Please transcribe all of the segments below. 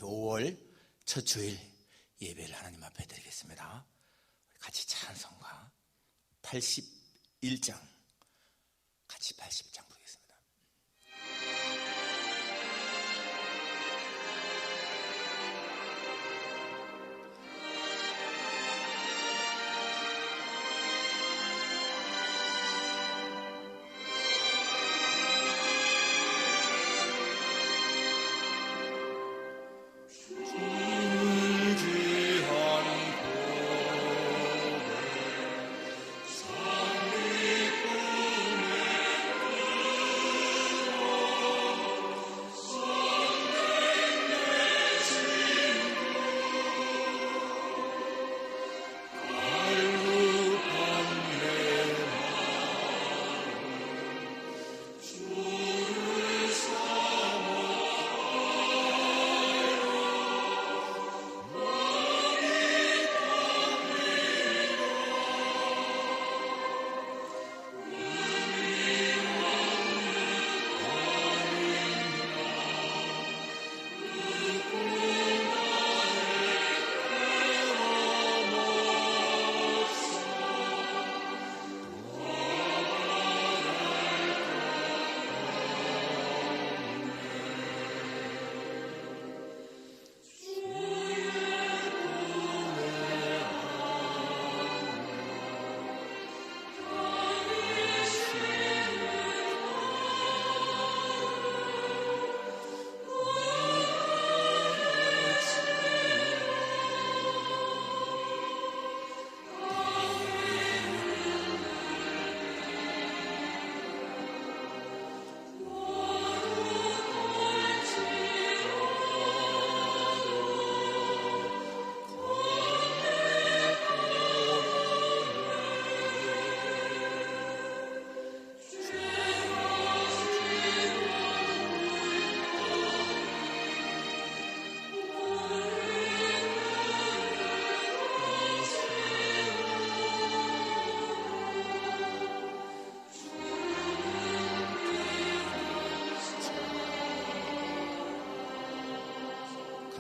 우리 5월 첫 주일 예배를 하나님 앞에 드리겠습니다. 같이 찬송가 81장, 같이 80장 부르겠습니다.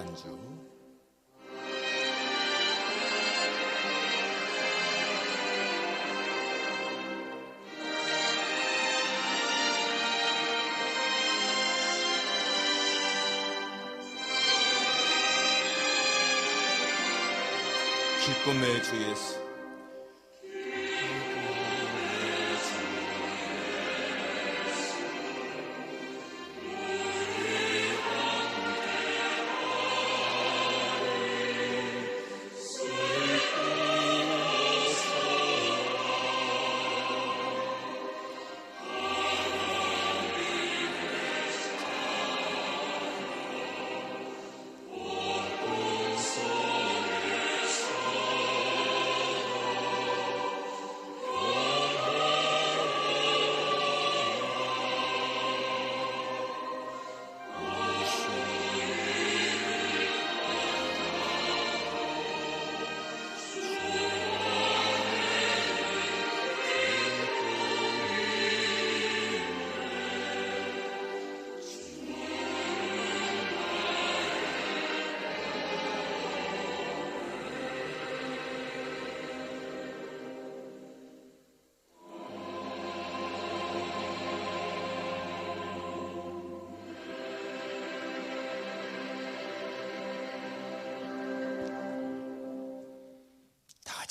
간주 기쁨의 주 예수,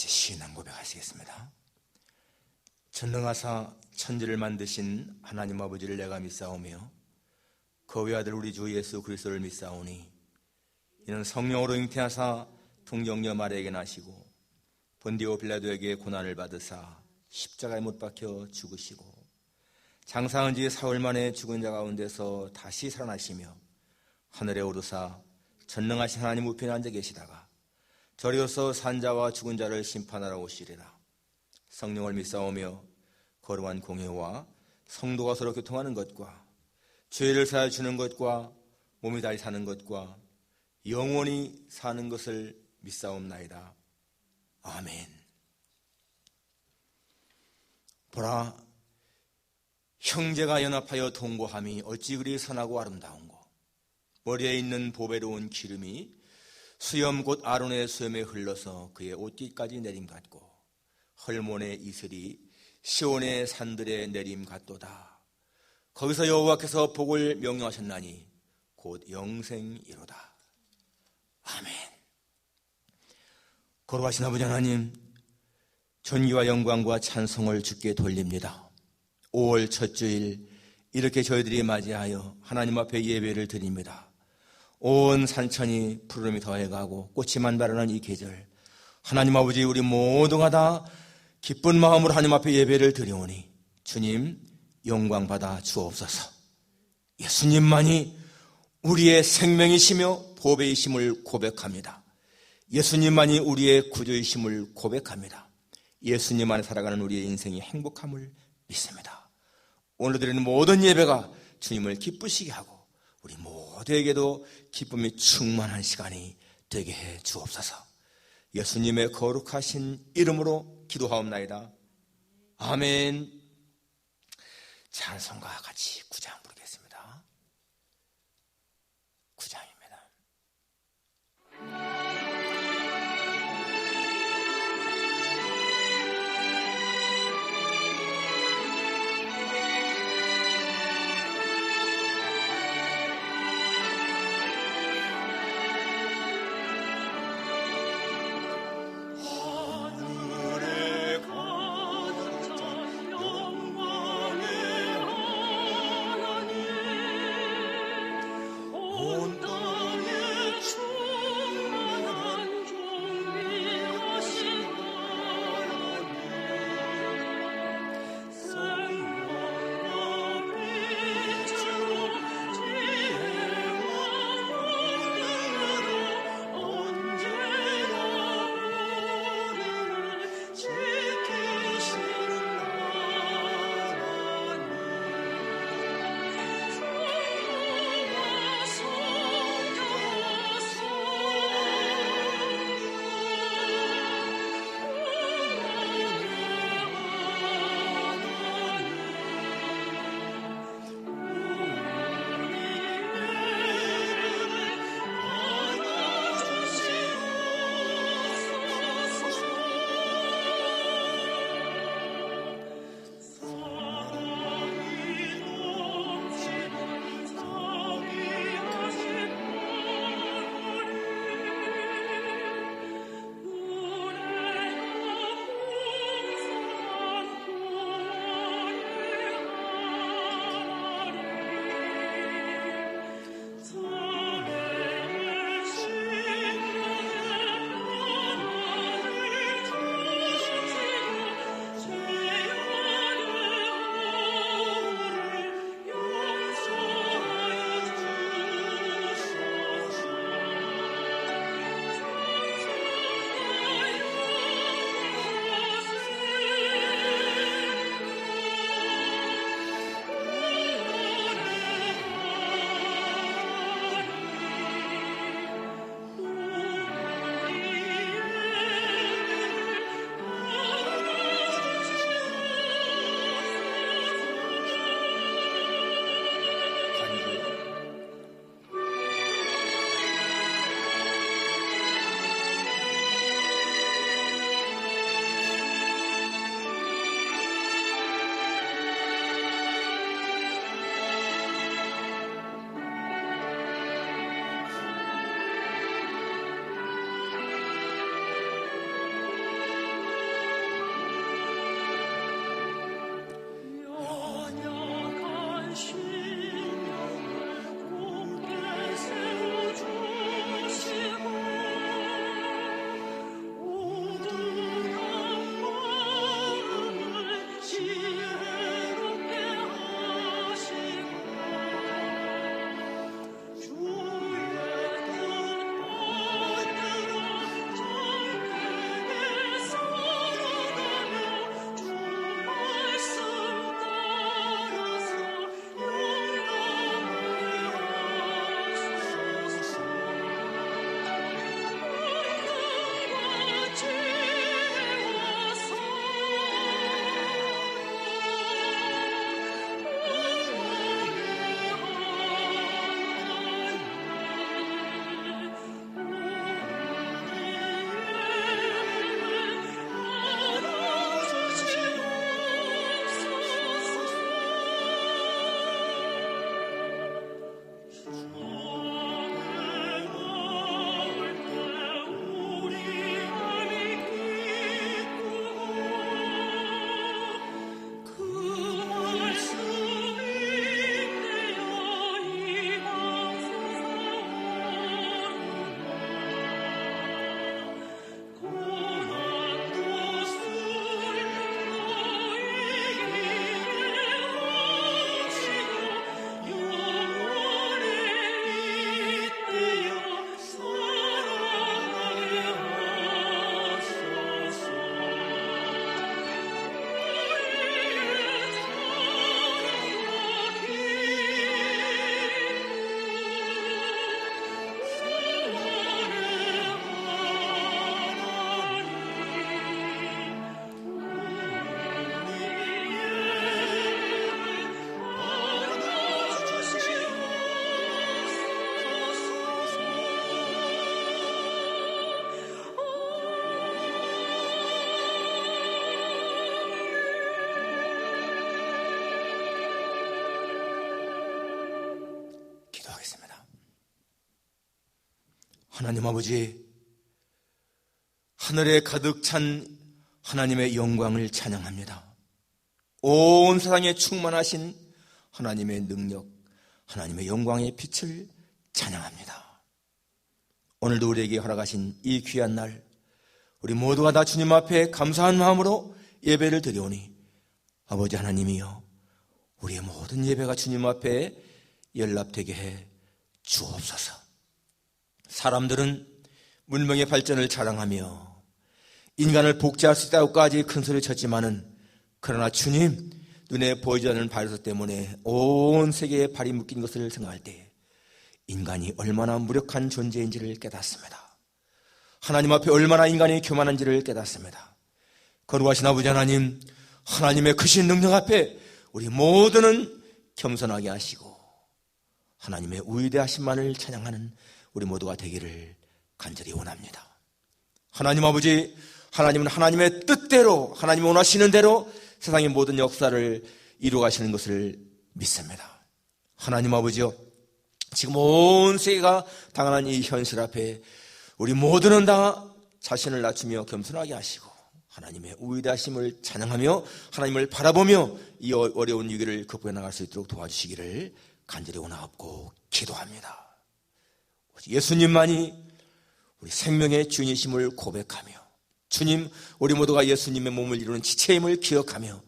신앙 고백하시겠습니다. 전능하사 천지를 만드신 하나님 아버지를 내가 믿사오며 그 외아들 우리 주 예수 그리스도를 믿사오니 이는 성령으로 잉태하사 동정녀 마리아에게 나시고 본디오 빌라도에게 고난을 받으사 십자가에 못 박혀 죽으시고 장사한 지 사흘 만에 죽은 자 가운데서 다시 살아나시며 하늘에 오르사 전능하신 하나님 우편에 앉아 계시다가 저리로서 산자와 죽은 자를 심판하러 오시리라. 성령을 믿사오며 거룩한 공회와 성도가 서로 교통하는 것과 죄를 사하여 주는 것과 몸이 다시 사는 것과 영원히 사는 것을 믿사옵나이다. 아멘. 보라, 형제가 연합하여 동거함이 어찌 그리 선하고 아름다운고, 머리에 있는 보배로운 기름이 수염 곧 아론의 수염에 흘러서 그의 옷깃까지 내림같고 헐몬의 이슬이 시온의 산들에 내림같도다. 거기서 여호와께서 복을 명령하셨나니 곧 영생이로다. 아멘. 거룩하신 아버지 하나님, 존귀와 영광과 찬송을 주께 돌립니다. 5월 첫 주일 이렇게 저희들이 맞이하여 하나님 앞에 예배를 드립니다. 온 산천이 푸르름이 더해가고 꽃이 만발하는 이 계절, 하나님 아버지, 우리 모두가 다 기쁜 마음으로 하나님 앞에 예배를 드리오니 주님 영광 받아 주옵소서. 예수님만이 우리의 생명이시며 보배이심을 고백합니다. 예수님만이 우리의 구주이심을 고백합니다. 예수님 안에 살아가는 우리의 인생이 행복함을 믿습니다. 오늘 드리는 모든 예배가 주님을 기쁘시게 하고 우리 모두에게도 기쁨이 충만한 시간이 되게 해 주옵소서. 예수님의 거룩하신 이름으로 기도하옵나이다. 아멘. 찬송과 같이 9장 부르겠습니다. 9장입니다. 온 땅 하나님 아버지, 하늘에 가득 찬 하나님의 영광을 찬양합니다. 온 세상에 충만하신 하나님의 능력, 하나님의 영광의 빛을 찬양합니다. 오늘도 우리에게 허락하신 이 귀한 날, 우리 모두가 다 주님 앞에 감사한 마음으로 예배를 드리오니 아버지 하나님이여, 우리의 모든 예배가 주님 앞에 연락되게 해 주옵소서. 사람들은 문명의 발전을 자랑하며 인간을 복제할 수 있다고까지 큰소리 쳤지만은, 그러나 주님 눈에 보이지 않는 바이러스 때문에 온 세계에 발이 묶인 것을 생각할 때 인간이 얼마나 무력한 존재인지를 깨닫습니다. 하나님 앞에 얼마나 인간이 교만한지를 깨닫습니다. 거룩하신 아버지 하나님, 하나님의 크신 능력 앞에 우리 모두는 겸손하게 하시고 하나님의 위대하심만을 찬양하는 우리 모두가 되기를 간절히 원합니다. 하나님 아버지, 하나님은 하나님의 뜻대로, 하나님이 원하시는 대로 세상의 모든 역사를 이루어가시는 것을 믿습니다. 하나님 아버지요, 지금 온 세계가 당하는 이 현실 앞에 우리 모두는 다 자신을 낮추며 겸손하게 하시고 하나님의 위대하심을 찬양하며 하나님을 바라보며 이 어려운 위기를 극복해 나갈 수 있도록 도와주시기를 간절히 원하옵고 기도합니다. 예수님만이 우리 생명의 주인이심을 고백하며, 주님, 우리 모두가 예수님의 몸을 이루는 지체임을 기억하며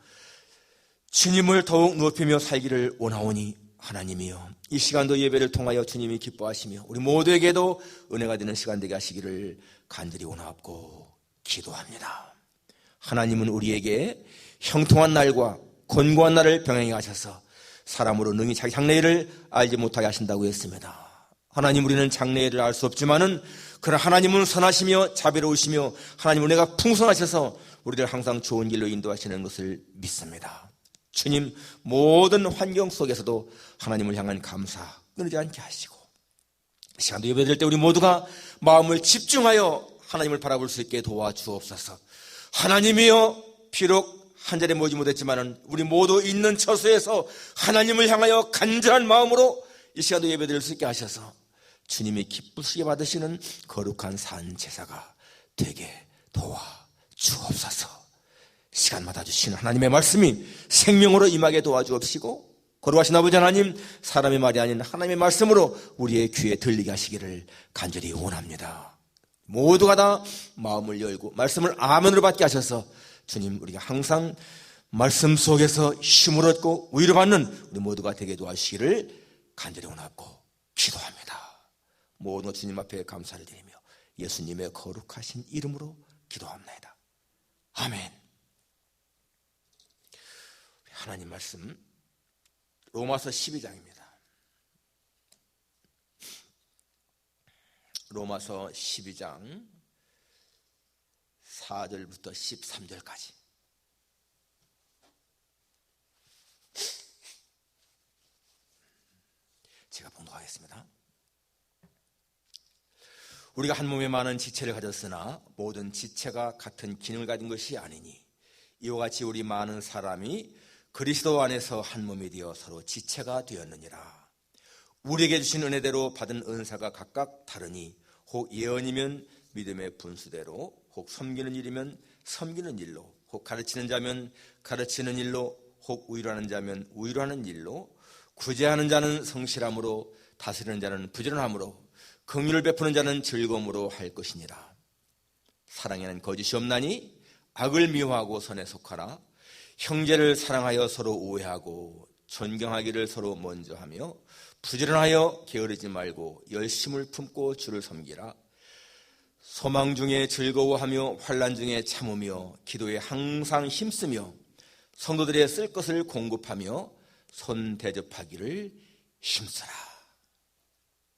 주님을 더욱 높이며 살기를 원하오니 하나님이여, 이 시간도 예배를 통하여 주님이 기뻐하시며 우리 모두에게도 은혜가 되는 시간 되게 하시기를 간절히 원하옵고 기도합니다. 하나님은 우리에게 형통한 날과 곤고한 날을 병행해 하셔서 사람으로 능히 자기 장래일을 알지 못하게 하신다고 했습니다. 하나님, 우리는 장래일을 알 수 없지만은 그러나 하나님은 선하시며 자비로우시며 하나님 은혜가 풍성하셔서 우리를 항상 좋은 길로 인도하시는 것을 믿습니다. 주님, 모든 환경 속에서도 하나님을 향한 감사 끊이지 않게 하시고 이 시간도 예배드릴 때 우리 모두가 마음을 집중하여 하나님을 바라볼 수 있게 도와주옵소서. 하나님이여, 비록 한 자리에 모이지 못했지만은 우리 모두 있는 처소에서 하나님을 향하여 간절한 마음으로 이 시간도 예배드릴 수 있게 하셔서 주님이 기쁘시게 받으시는 거룩한 산 제사가 되게 도와주옵소서. 시간마다 주시는 하나님의 말씀이 생명으로 임하게 도와주옵시고, 거룩하신 아버지 하나님, 사람의 말이 아닌 하나님의 말씀으로 우리의 귀에 들리게 하시기를 간절히 원합니다. 모두가 다 마음을 열고 말씀을 아멘으로 받게 하셔서 주님, 우리가 항상 말씀 속에서 힘을 얻고 위로받는 우리 모두가 되게 도와주시기를 간절히 원하고 기도합니다. 모든 주님 앞에 감사를 드리며 예수님의 거룩하신 이름으로 기도합니다. 아멘. 하나님 말씀 로마서 12장입니다. 로마서 12장 4절부터 13절까지. 제가 봉독하겠습니다. 우리가 한 몸에 많은 지체를 가졌으나 모든 지체가 같은 기능을 가진 것이 아니니 이와 같이 우리 많은 사람이 그리스도 안에서 한 몸이 되어 서로 지체가 되었느니라. 우리에게 주신 은혜대로 받은 은사가 각각 다르니 혹 예언이면 믿음의 분수대로, 혹 섬기는 일이면 섬기는 일로, 혹 가르치는 자면 가르치는 일로, 혹 위로하는 자면 위로하는 일로, 구제하는 자는 성실함으로, 다스리는 자는 부지런함으로, 긍휼을 베푸는 자는 즐거움으로 할 것이니라. 사랑에는 거짓이 없나니 악을 미워하고 선에 속하라. 형제를 사랑하여 서로 우애하고 존경하기를 서로 먼저 하며 부지런하여 게으르지 말고 열심을 품고 주를 섬기라. 소망 중에 즐거워하며 환난 중에 참으며 기도에 항상 힘쓰며 성도들의 쓸 것을 공급하며 손 대접하기를 힘쓰라.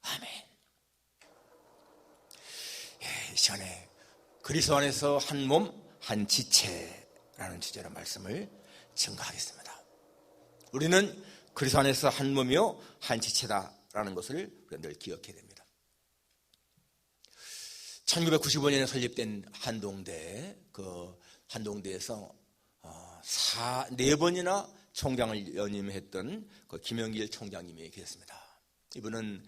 아멘. 이 시간에 그리스도 안에서 한 몸 한 지체라는 주제로 말씀을 증거하겠습니다. 우리는 그리스도 안에서 한 몸이요 한 지체다라는 것을 늘 기억해야 됩니다. 1995년에 설립된 한동대, 그 한동대에서 4번이나 총장을 연임했던 그 김영길 총장님이 계셨습니다. 이분은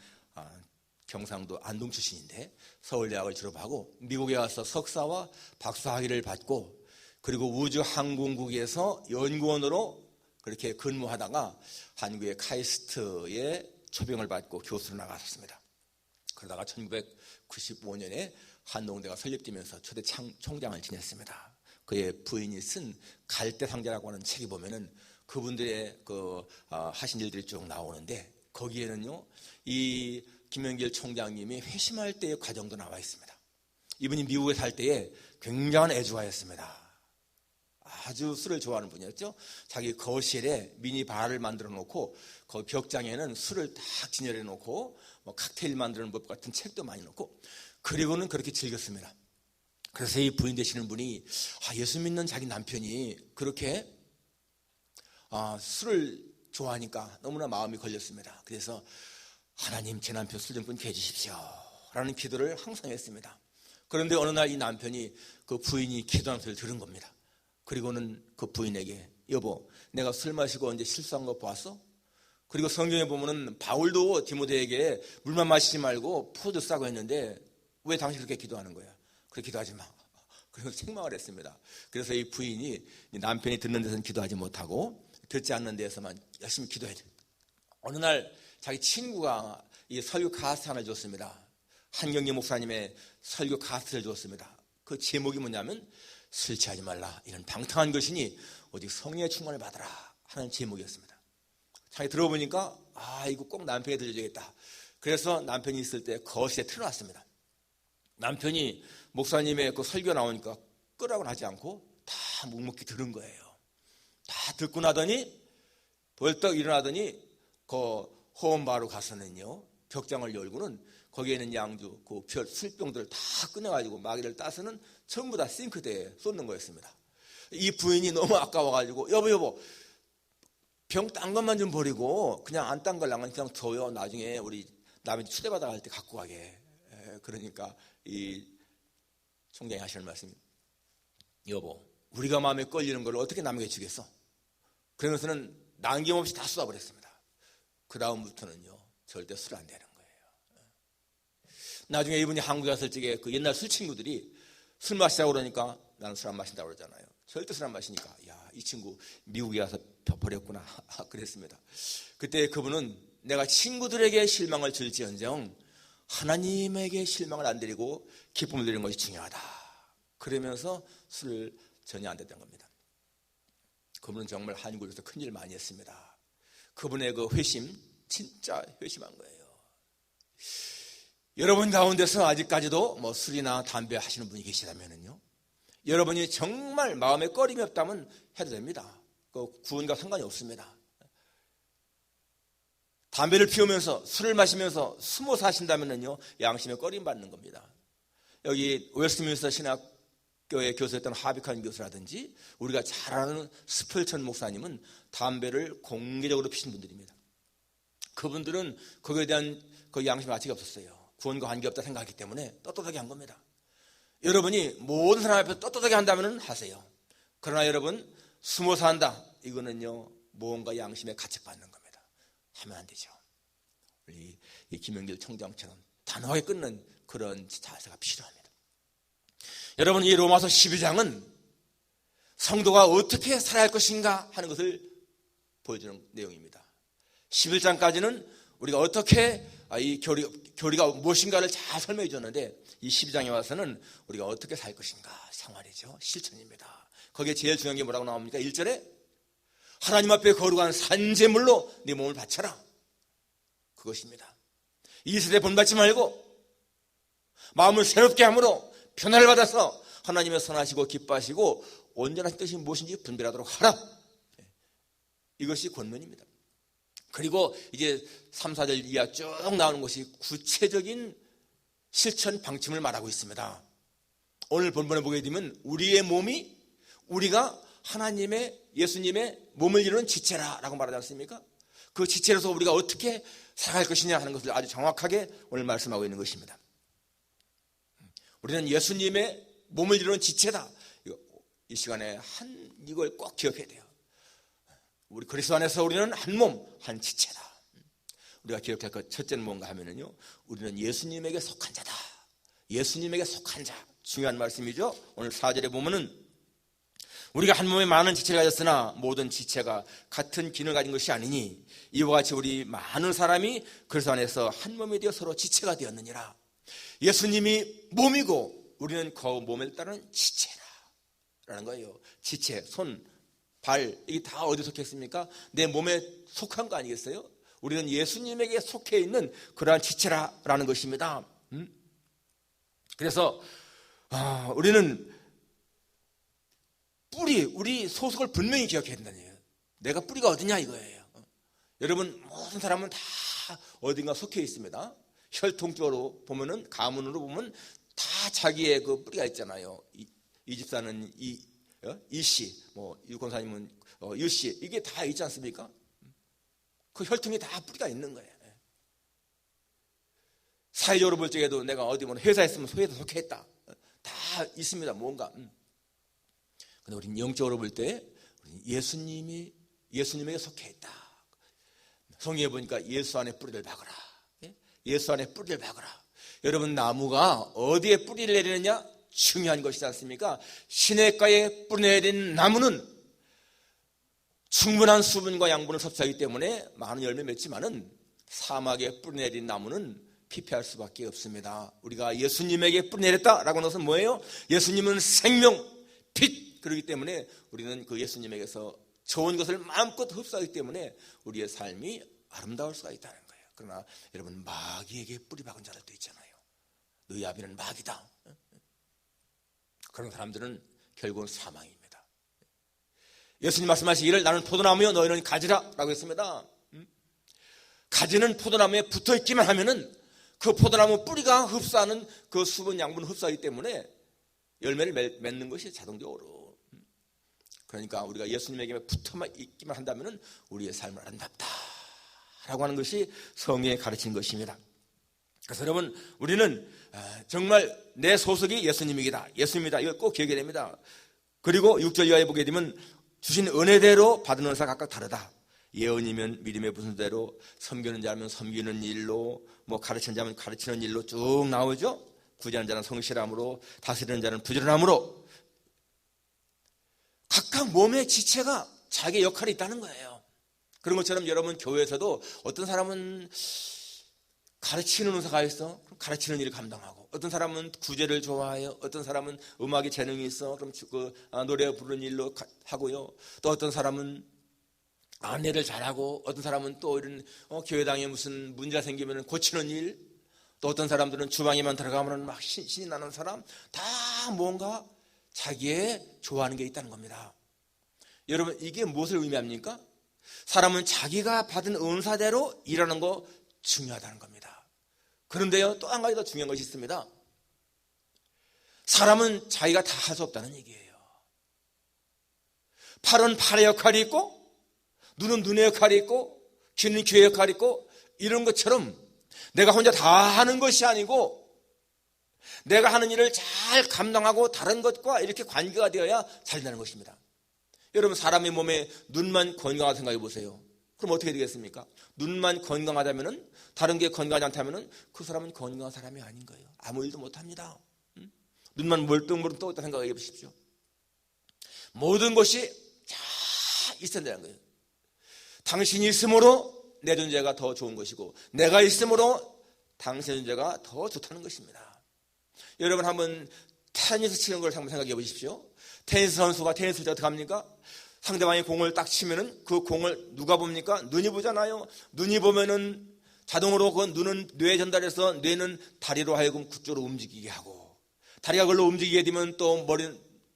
경상도 안동 출신인데 서울대학을 졸업하고 미국에 가서 석사와 박사학위를 받고 그리고 우주항공국에서 연구원으로 그렇게 근무하다가 한국의 카이스트에 초빙을 받고 교수로 나갔습니다. 그러다가 1995년에 한농대가 설립되면서 초대 총장을 지냈습니다. 그의 부인이 쓴 갈대상자라고 하는 책이 보면은 그분들의 하신 일들이 쭉 나오는데 거기에는요, 이 김영길 총장님이 회심할 때의 과정도 나와 있습니다. 이분이 미국에 살 때에 굉장한 애주가였습니다. 아주 술을 좋아하는 분이었죠. 자기 거실에 미니 바를 만들어 놓고 그 벽장에는 술을 딱 진열해 놓고 뭐 칵테일 만드는 법 같은 책도 많이 놓고 그리고는 그렇게 즐겼습니다. 그래서 이 부인 되시는 분이 예수 믿는 자기 남편이 그렇게 술을 좋아하니까 너무나 마음이 걸렸습니다. 그래서 하나님, 제 남편 술 좀 끊게 해주십시오 라는 기도를 항상 했습니다. 그런데 어느 날 이 남편이 그 부인이 기도하는 소리를 들은 겁니다. 그리고는 그 부인에게, 여보, 내가 술 마시고 언제 실수한 거 보았어? 그리고 성경에 보면은 바울도 디모데에게 물만 마시지 말고 포도 싸고 했는데 왜 당신 그렇게 기도하는 거야? 그렇게 기도하지 마. 그래서 책망을 했습니다. 그래서 이 부인이 남편이 듣는 데서는 기도하지 못하고 듣지 않는 데에서만 열심히 기도해야 돼. 어느 날 자기 친구가 이 설교 카세트 하나를 줬습니다. 한경기 목사님의 설교 카세트를 줬습니다. 그 제목이 뭐냐면 술 취하지 말라, 이런 방탕한 것이니 오직 성령의 충만을 받아라 하는 제목이었습니다. 자기 들어보니까 이거 꼭 남편에게 들려줘야겠다. 그래서 남편이 있을 때 거실에 틀어놨습니다. 남편이 목사님의 그 설교 나오니까 끄라고는 하지 않고 다 묵묵히 들은 거예요. 다 듣고 나더니 벌떡 일어나더니 그 호원바로 가서는요, 벽장을 열고는 거기에 있는 양주, 그 술병들을 다 꺼내가지고 마귀를 따서는 전부 다 싱크대에 쏟는 거였습니다. 이 부인이 너무 아까워가지고 여보 병 딴 것만 좀 버리고 그냥 안 딴 걸랑 그냥 줘요. 나중에 우리 남이 초대받아 갈 때 갖고 가게. 그러니까 이 총장이 하시는 말씀이, 여보, 우리가 마음에 걸리는 걸 어떻게 남에게 주겠어? 그러면서는 남김없이 다 쏟아버렸습니다. 그 다음부터는요, 절대 술 안 되는 거예요. 나중에 이분이 한국에 갔을 적에 그 옛날 술 친구들이 술 마시자고 그러니까 나는 술 안 마신다고 그러잖아요. 절대 술 안 마시니까 이 친구 미국에 가서 버렸구나 그랬습니다. 그때 그분은 내가 친구들에게 실망을 줄지언정 하나님에게 실망을 안 드리고 기쁨을 드리는 것이 중요하다. 그러면서 술을 전혀 안 됐던 겁니다. 그분은 정말 한국에서 큰일 많이 했습니다. 그분의 그 회심, 진짜 회심한 거예요. 여러분 가운데서 아직까지도 뭐 술이나 담배 하시는 분이 계시다면요, 여러분이 정말 마음에 꺼림이 없다면 해도 됩니다. 그 구원과 상관이 없습니다. 담배를 피우면서 술을 마시면서 숨어 사신다면요, 양심에 꺼림 받는 겁니다. 여기 웨스트민스터 신학교에 교수였던 하비칸 교수라든지 우리가 잘 아는 스펠천 목사님은 담배를 공개적으로 피신 분들입니다. 그분들은 거기에 대한 그 양심의 아치가 없었어요. 구원과 관계없다 생각하기 때문에 떳떳하게 한 겁니다. 여러분이 모든 사람 앞에서 떳떳하게 한다면 하세요. 그러나 여러분, 숨어 산다, 이거는요, 무언가 양심에 가책받는 겁니다. 하면 안 되죠. 우리 이 김영길 총장처럼 단호하게 끊는 그런 자세가 필요합니다. 여러분, 이 로마서 12장은 성도가 어떻게 살아야 할 것인가 하는 것을 보여주는 내용입니다. 11장까지는 우리가 어떻게 이 교리가 무엇인가를 잘 설명해 줬는데, 이 12장에 와서는 우리가 어떻게 살 것인가, 생활이죠. 실천입니다. 거기에 제일 중요한 게 뭐라고 나옵니까? 1절에 하나님 앞에 거룩한 산제물로 네 몸을 바쳐라. 그것입니다. 이 세대 본받지 말고 마음을 새롭게 함으로 변화를 받아서 하나님의 선하시고 기뻐하시고 온전하신 뜻이 무엇인지 분별하도록 하라. 이것이 권면입니다. 그리고 이제 3, 4절 이하 쭉 나오는 것이 구체적인 실천 방침을 말하고 있습니다. 오늘 본문에 보게 되면 우리의 몸이 우리가 하나님의, 예수님의 몸을 이루는 지체라라고 말하지 않습니까? 그 지체로서 우리가 어떻게 살아갈 것이냐 하는 것을 아주 정확하게 오늘 말씀하고 있는 것입니다. 우리는 예수님의 몸을 이루는 지체다. 이 시간에 이걸 꼭 기억해야 돼요. 우리 그리스도 안에서 우리는 한 몸, 한 지체다. 우리가 기억할 것 첫째는 뭔가 하면은요, 우리는 예수님에게 속한 자다. 예수님에게 속한 자. 중요한 말씀이죠. 오늘 4절에 보면은 우리가 한 몸에 많은 지체를 가졌으나 모든 지체가 같은 기능을 가진 것이 아니니 이와 같이 우리 많은 사람이 그리스도 안에서 한 몸이 되어 서로 지체가 되었느니라. 예수님이 몸이고 우리는 그 몸에 따른 지체라는 거예요. 지체, 손, 발, 이게 다 어디에 속했습니까? 내 몸에 속한 거 아니겠어요? 우리는 예수님에게 속해 있는 그러한 지체라는 것입니다. 그래서 우리는 우리 소속을 분명히 기억해야 된다는 거예요. 내가 뿌리가 어디냐 이거예요. 여러분, 모든 사람은 다 어딘가 속해 있습니다. 혈통적으로 보면은, 가문으로 보면 다 자기의 그 뿌리가 있잖아요. 이 집사는 이씨, 뭐 유권사님은 유씨, 이게 다 있지 않습니까? 그 혈통이 다 뿌리가 있는 거예요. 사회적으로 볼 적에도 내가 어디 뭐 회사에 있으면 회사에 속해 있다. 다 있습니다. 뭔가. 근데 우리는 영적으로 볼 때 예수님에게 속해 있다. 성경에 보니까 예수 안에 뿌리를 박으라. 예수 안에 뿌리를 박으라. 여러분, 나무가 어디에 뿌리를 내리느냐 중요한 것이지 않습니까? 시냇가에 뿌리 내린 나무는 충분한 수분과 양분을 섭취하기 때문에 많은 열매 맺지만은 사막에 뿌리 내린 나무는 피폐할 수밖에 없습니다. 우리가 예수님에게 뿌리 내렸다라고 하는 것은 뭐예요? 예수님은 생명, 빛. 그렇기 때문에 우리는 그 예수님에게서 좋은 것을 마음껏 흡수하기 때문에 우리의 삶이 아름다울 수가 있다는 거예요. 그러나 여러분, 마귀에게 뿌리 박은 자들도 있잖아요. 너희 아비는 마귀다. 그런 사람들은 결국은 사망입니다. 예수님 말씀하시기를 나는 포도나무여 너희는 가지라 라고 했습니다. 가지는 포도나무에 붙어있기만 하면은 그 포도나무 뿌리가 흡수하는 그 수분 양분을 흡수하기 때문에 열매를 맺는 것이 자동적으로. 그러니까 우리가 예수님에게 붙어만 있기만 한다면 우리의 삶은 아름답다라고 하는 것이 성경에 가르친 것입니다. 그래서 여러분, 우리는 정말 내 소속이 예수님이다. 예수님이다. 이걸 꼭 기억해야 됩니다. 그리고 6절 이하에 보게 되면 주신 은혜대로 받은 은사가 각각 다르다. 예언이면 믿음의 분수대로, 섬기는 자면 섬기는 일로, 뭐 가르치는 자면 가르치는 일로 쭉 나오죠. 구제하는 자는 성실함으로, 다스리는 자는 부지런함으로. 각각 몸의 지체가 자기 역할이 있다는 거예요. 그런 것처럼 여러분, 교회에서도 어떤 사람은 가르치는 은사가 있어, 그럼 가르치는 일을 감당하고, 어떤 사람은 구제를 좋아해요, 어떤 사람은 음악에 재능이 있어, 그럼 노래 부르는 일로 하고요. 또 어떤 사람은 안내를 잘하고, 어떤 사람은 또 이런 교회당에 무슨 문제가 생기면 고치는 일, 또 어떤 사람들은 주방에만 들어가면 막 신이 나는 사람, 다 뭔가 자기의 좋아하는 게 있다는 겁니다. 여러분, 이게 무엇을 의미합니까? 사람은 자기가 받은 은사대로 일하는 거 중요하다는 겁니다. 그런데요, 또 한 가지 더 중요한 것이 있습니다. 사람은 자기가 다 할 수 없다는 얘기예요. 팔은 팔의 역할이 있고, 눈은 눈의 역할이 있고, 귀는 귀의 역할이 있고, 이런 것처럼 내가 혼자 다 하는 것이 아니고 내가 하는 일을 잘 감당하고 다른 것과 이렇게 관계가 되어야 잘 되는 것입니다. 여러분, 사람의 몸에 눈만 건강하다 생각해 보세요. 그럼 어떻게 되겠습니까? 눈만 건강하다면, 다른 게 건강하지 않다면 그 사람은 건강한 사람이 아닌 거예요. 아무 일도 못합니다. 눈만 멀뚱멀뚱 떠 있다 생각해 보십시오. 모든 것이 다 있어야 되는 거예요. 당신이 있음으로 내 존재가 더 좋은 것이고, 내가 있음으로 당신의 존재가 더 좋다는 것입니다. 여러분, 한번 테니스 치는 걸 한번 생각해 보십시오. 테니스 선수가 테니스 칠 때 어떻게 합니까? 상대방이 공을 딱 치면은 그 공을 누가 봅니까? 눈이 보잖아요. 눈이 보면은 자동으로 그 눈은 뇌에 전달해서 뇌는 다리로 하여금 그쪽으로 움직이게 하고, 다리가 그걸로 움직이게 되면 또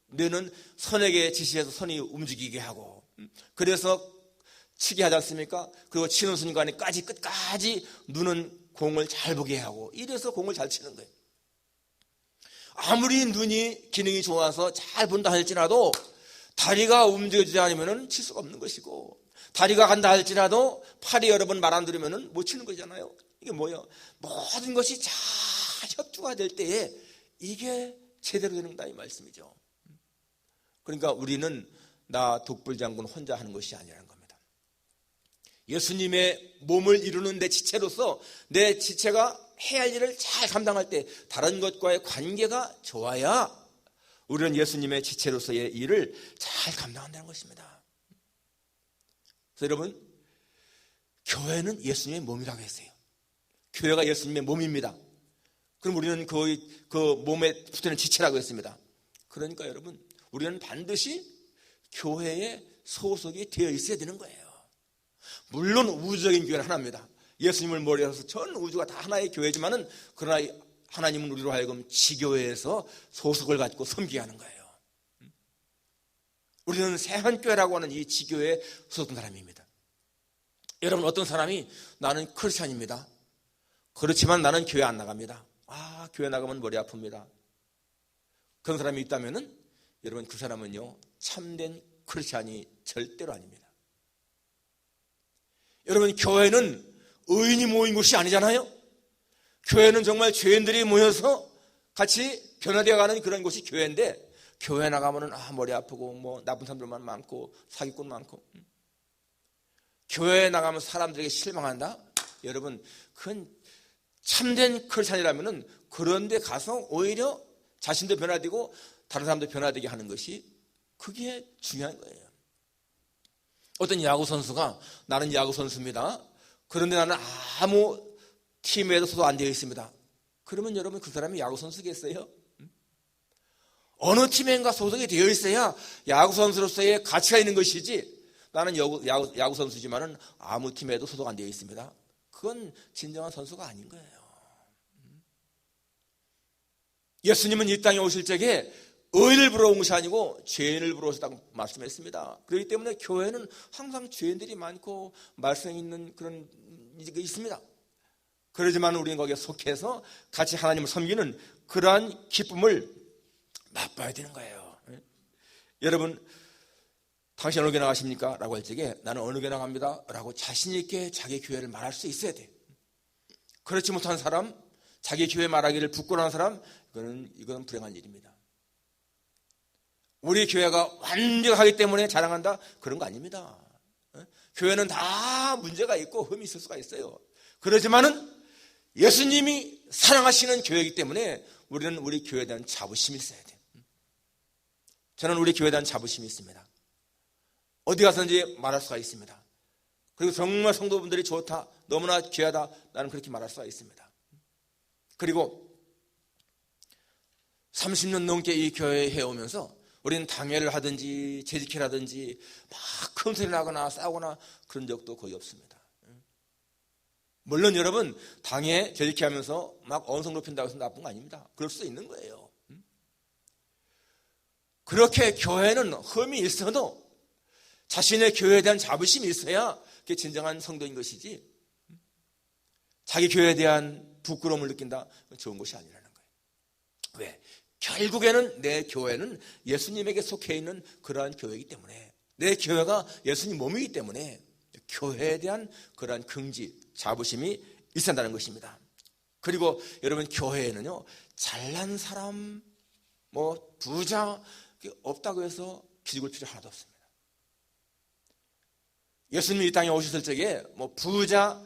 뇌는 선에게 지시해서 선이 움직이게 하고, 그래서 치게 하지 않습니까? 그리고 치는 순간에까지 끝까지 눈은 공을 잘 보게 하고, 이래서 공을 잘 치는 거예요. 아무리 눈이 기능이 좋아서 잘 본다 할지라도 다리가 움직여지지 않으면 칠 수가 없는 것이고, 다리가 간다 할지라도 팔이 여러 번 말 안 들으면 못 치는 거잖아요. 이게 뭐예요? 모든 것이 잘 협조가 될 때에 이게 제대로 되는 거다 이 말씀이죠. 그러니까 우리는 나 독불장군 혼자 하는 것이 아니라는 겁니다. 예수님의 몸을 이루는 내 지체로서 내 지체가 해야 할 일을 잘 감당할 때 다른 것과의 관계가 좋아야 우리는 예수님의 지체로서의 일을 잘 감당한다는 것입니다. 그래서 여러분, 교회는 예수님의 몸이라고 했어요. 교회가 예수님의 몸입니다. 그럼 우리는 그 몸에 붙는 지체라고 했습니다. 그러니까 여러분, 우리는 반드시 교회에 소속이 되어 있어야 되는 거예요. 물론 우주적인 교회는 하나입니다. 예수님을 머리로 해서 전 우주가 다 하나의 교회지만은, 그러나 하나님은 우리로 하여금 지교회에서 소속을 갖고 섬기게 하는 거예요. 우리는 새한교회라고 하는 이 지교회에 소속된 사람입니다. 여러분, 어떤 사람이 나는 크리스찬입니다. 그렇지만 나는 교회 안 나갑니다. 교회 나가면 머리 아픕니다. 그런 사람이 있다면은 여러분, 그 사람은요, 참된 크리스찬이 절대로 아닙니다. 여러분, 교회는 의인이 모인 곳이 아니잖아요. 교회는 정말 죄인들이 모여서 같이 변화되어가는 그런 곳이 교회인데, 교회 나가면은 머리 아프고 뭐 나쁜 사람들만 많고 사기꾼 많고, 교회에 나가면 사람들에게 실망한다? 여러분, 그건 참된 크리스찬이라면은 그런 데 가서 오히려 자신도 변화되고 다른 사람도 변화되게 하는 것이, 그게 중요한 거예요. 어떤 야구 선수가 나는 야구 선수입니다. 그런데 나는 아무 팀에도 소속 안 되어 있습니다. 그러면 여러분, 그 사람이 야구 선수겠어요? 어느 팀인가 소속이 되어 있어야 야구 선수로서의 가치가 있는 것이지, 나는 야구 선수지만은 아무 팀에도 소속 안 되어 있습니다. 그건 진정한 선수가 아닌 거예요. 예수님은 이 땅에 오실 적에 의인을 부러운 것이 아니고 죄인을 부러우셨다고 말씀했습니다. 그렇기 때문에 교회는 항상 죄인들이 많고 말썽 있는 그런 게 있습니다. 그러지만 우리는 거기에 속해서 같이 하나님을 섬기는 그러한 기쁨을 맛봐야 되는 거예요. 여러분, 당신 어느 교회 나가십니까? 라고 할 적에 나는 어느 교회 나갑니다 라고 자신 있게 자기 교회를 말할 수 있어야 돼. 그렇지 못한 사람, 자기 교회 말하기를 부끄러워하는 사람, 이건 불행한 일입니다. 우리 교회가 완벽하기 때문에 자랑한다? 그런 거 아닙니다. 교회는 다 문제가 있고 흠이 있을 수가 있어요. 그렇지만은 예수님이 사랑하시는 교회이기 때문에 우리는 우리 교회에 대한 자부심이 있어야 돼요. 저는 우리 교회에 대한 자부심이 있습니다. 어디 가서든지 말할 수가 있습니다. 그리고 정말 성도분들이 좋다, 너무나 귀하다, 나는 그렇게 말할 수가 있습니다. 그리고 30년 넘게 이 교회에 해오면서 우리는 당회를 하든지 재직회를 하든지 막 큰 소리 나거나 싸우거나 그런 적도 거의 없습니다. 물론 여러분, 당회 재직회 하면서 막 언성 높인다고 해서 나쁜 거 아닙니다. 그럴 수 있는 거예요. 그렇게 교회는 흠이 있어도 자신의 교회에 대한 자부심이 있어야 그게 진정한 성도인 것이지, 자기 교회에 대한 부끄러움을 느낀다, 좋은 것이 아니라는 거예요. 왜? 결국에는 내 교회는 예수님에게 속해 있는 그러한 교회이기 때문에, 내 교회가 예수님 몸이기 때문에 교회에 대한 그러한 긍지, 자부심이 있어야 한다는 것입니다. 그리고 여러분, 교회에는요, 잘난 사람, 부자 없다고 해서 기죽을 필요 하나도 없습니다. 예수님이 이 땅에 오셨을 적에 부자,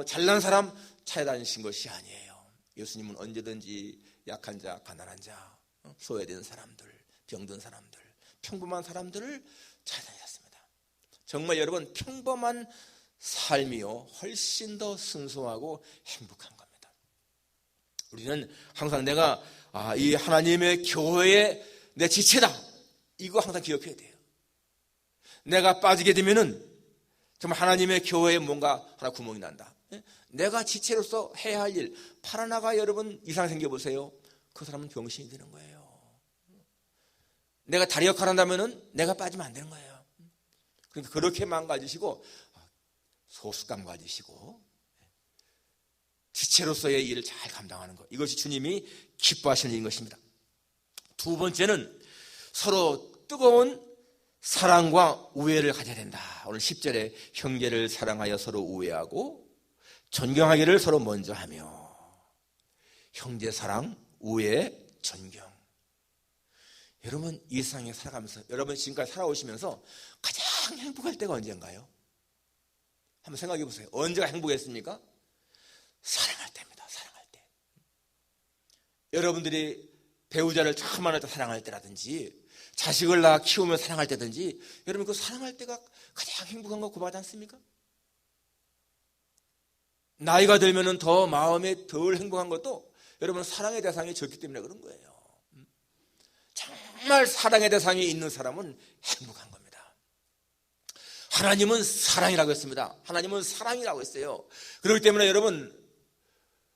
잘난 사람 찾아다니신 것이 아니에요. 예수님은 언제든지 약한 자, 가난한 자, 소외된 사람들, 병든 사람들, 평범한 사람들을 찾아다녔습니다. 정말 여러분, 평범한 삶이요, 훨씬 더 순수하고 행복한 겁니다. 우리는 항상 내가 이 하나님의 교회의 내 지체다, 이거 항상 기억해야 돼요. 내가 빠지게 되면은 정말 하나님의 교회에 뭔가 하나 구멍이 난다. 내가 지체로서 해야 할 일, 팔아나가 여러분 이상 생겨보세요. 그 사람은 병신이 되는 거예요. 내가 다리 역할을 한다면은 내가 빠지면 안 되는 거예요. 그러니까 그렇게 망가지시고 소속감 가지시고 지체로서의 일을 잘 감당하는 것, 이것이 주님이 기뻐하시는 일인 것입니다. 두 번째는 서로 뜨거운 사랑과 우애를 가져야 된다. 오늘 10절에 형제를 사랑하여 서로 우애하고 존경하기를 서로 먼저 하며, 형제 사랑, 우애, 존경. 여러분, 이 세상에 살아가면서, 여러분 지금까지 살아오시면서 가장 행복할 때가 언젠가요? 한번 생각해 보세요. 언제가 행복했습니까? 사랑할 때입니다. 사랑할 때. 여러분들이 배우자를 처음 만날 때 사랑할 때라든지 자식을 낳아 키우며 사랑할 때든지 여러분 그 사랑할 때가 가장 행복한 거 고백하지 않습니까? 나이가 들면은 더 마음에 덜 행복한 것도 여러분 사랑의 대상이 적기 때문에 그런 거예요. 정말 사랑의 대상이 있는 사람은 행복한 겁니다. 하나님은 사랑이라고 했습니다. 하나님은 사랑이라고 했어요. 그렇기 때문에 여러분